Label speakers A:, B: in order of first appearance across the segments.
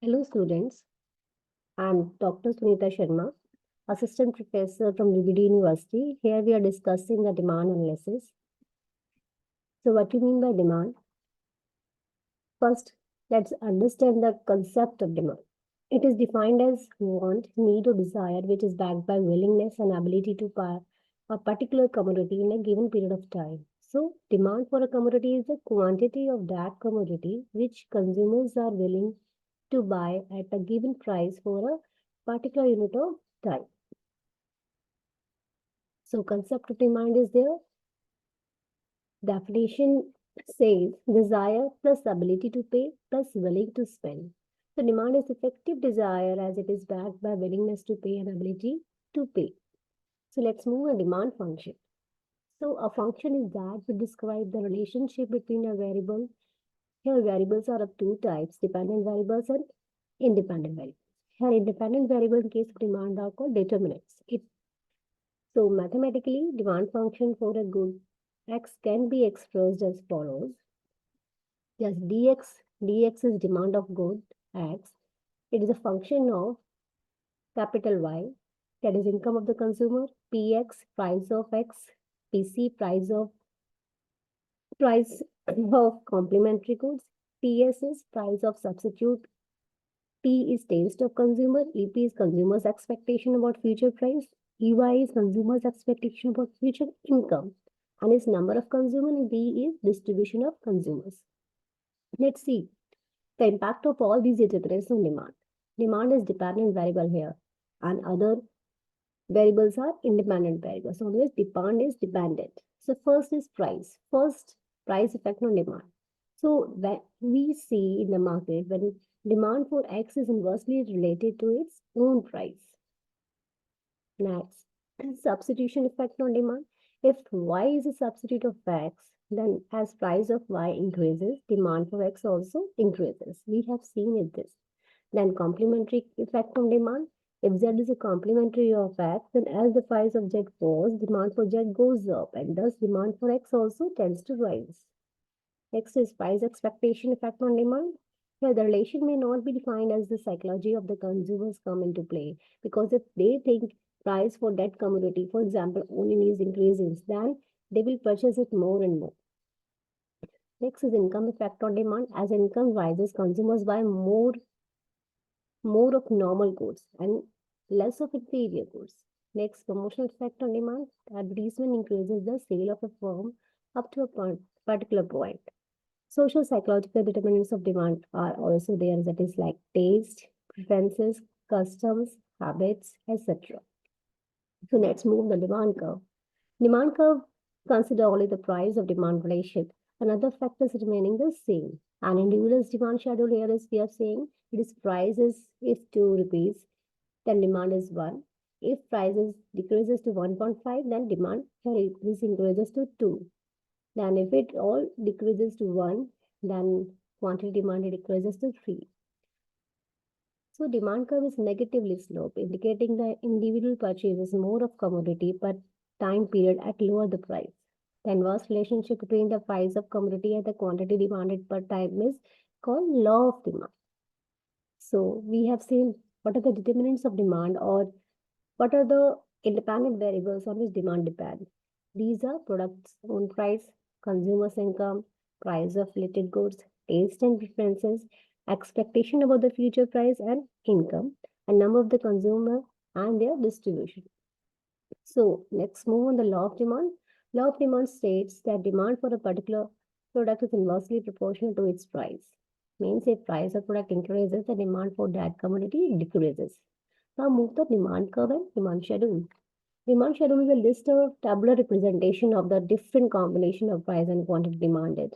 A: Hello students, I'm Dr. Sunita Sharma, Assistant Professor from UBD University. Here we are discussing the demand analysis. So what do you mean by demand? First, let's understand the concept of demand. It is defined as want, need or desire which is backed by willingness and ability to buy a particular commodity in a given period of time. So demand for a commodity is the quantity of that commodity which consumers are willing to buy at a given price for a particular unit of time. So concept of demand is there. Definition says desire plus ability to pay plus willing to spend. So demand is effective desire as it is backed by willingness to pay and ability to pay. So let's move on demand function. So a function is that we describe the relationship between a variable. Here variables are of two types, dependent variables and independent variables. Here independent variables in case of demand are called determinants. So mathematically, demand function for a good x can be expressed as follows. Yes, dx is demand of good x. It is a function of capital Y, that is income of the consumer, px, price of x, pc, price of complementary goods, ps is price of substitute, T is taste of consumer, EP is consumer's expectation about future price, EY is consumer's expectation about future income, and its number of consumers, and D is distribution of consumers. Let's see the impact of all these determinants on demand. Demand is dependent variable here, and other variables are independent variables. Always demand is dependent. So first is price. First, price effect on demand. So when we see in the market, when demand for X is inversely related to its own price. Next, substitution effect on demand. If Y is a substitute of X, then as price of Y increases, demand for X also increases. We have seen it this. Then complementary effect on demand. If Z is a complementary of X, then as the price of Z falls, demand for Z goes up, and thus demand for X also tends to rise. Next is price expectation effect on demand. Here, the relation may not be defined as the psychology of the consumers come into play, because if they think price for that commodity, for example, onion is increasing, then they will purchase it more and more. Next is income effect on demand. As income rises, consumers buy more of normal goods and less of inferior goods. Next, promotional effect on demand. Advertisement increases the sale of a firm up to a particular point. Social psychological determinants of demand are also there, that is like taste, preferences, customs, habits, etc. So let's move the demand curve. Demand curve consider only the price of demand relation and other factors remaining the same. An individual's demand schedule here is we are saying it is price is if 2 rupees, then demand is 1. If prices decreases to 1.5, then demand here this increases to 2. Then if it all decreases to 1, then quantity demanded decreases to 3. So demand curve is negatively sloped, indicating the individual purchases more of commodity per time period at lower the price. The inverse relationship between the price of commodity and the quantity demanded per time is called law of demand. So we have seen what are the determinants of demand or what are the independent variables on which demand depends. These are products' own price, consumers' income, price of related goods, taste and preferences, expectation about the future price and income, and number of the consumer and their distribution. So let's move on the law of demand. Law of demand states that demand for a particular product is inversely proportional to its price. Means if price of product increases, the demand for that commodity decreases. Now move the demand curve and demand schedule. Demand schedule is a list of tabular representation of the different combination of price and quantity demanded.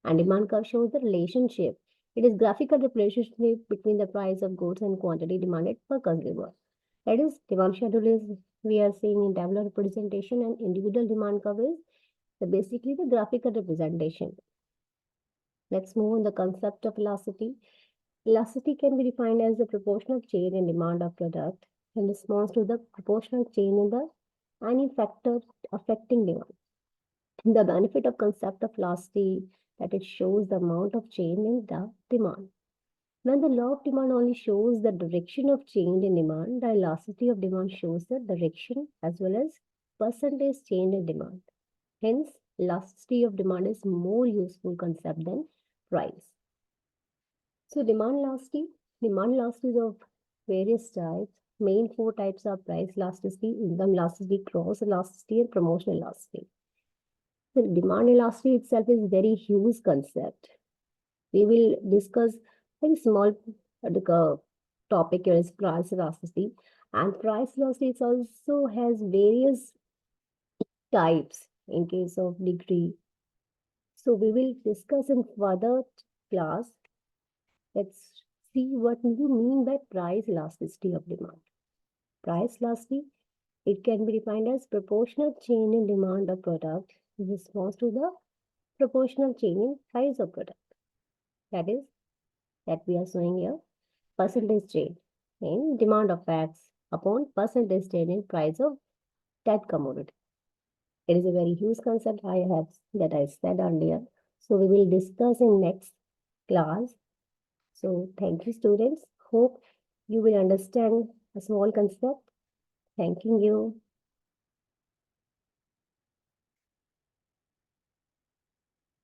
A: And demand curve shows the relationship. It is graphical relationship between the price of goods and quantity demanded per consumer. That is, demand schedule is we are seeing in tabular representation, and individual demand curve is basically the graphical representation. Let's move on the concept of elasticity. Elasticity can be defined as the proportional change in demand of product in response to the proportional change in the any factor affecting demand. The benefit of concept of elasticity that it shows the amount of change in the demand. When the law of demand only shows the direction of change in demand, the elasticity of demand shows the direction as well as percentage change in demand. Hence, elasticity of demand is more useful concept than price. So demand elasticity is of various types. Main four types are price elasticity, income elasticity, cross elasticity, and promotional elasticity. The demand elasticity itself is very huge concept. We will discuss very small topic here is price elasticity. And price elasticity also has various types in case of degree. So we will discuss in further class. Let's see what you mean by price elasticity of demand. Price elasticity, it can be defined as proportional change in demand of product in response to the proportional change in price of product. That is, that we are showing here, percentage change in demand of X upon percentage change in price of that commodity. It is a very huge concept that I said earlier. So we will discuss in next class. So thank you, students. Hope you will understand a small concept. Thanking you.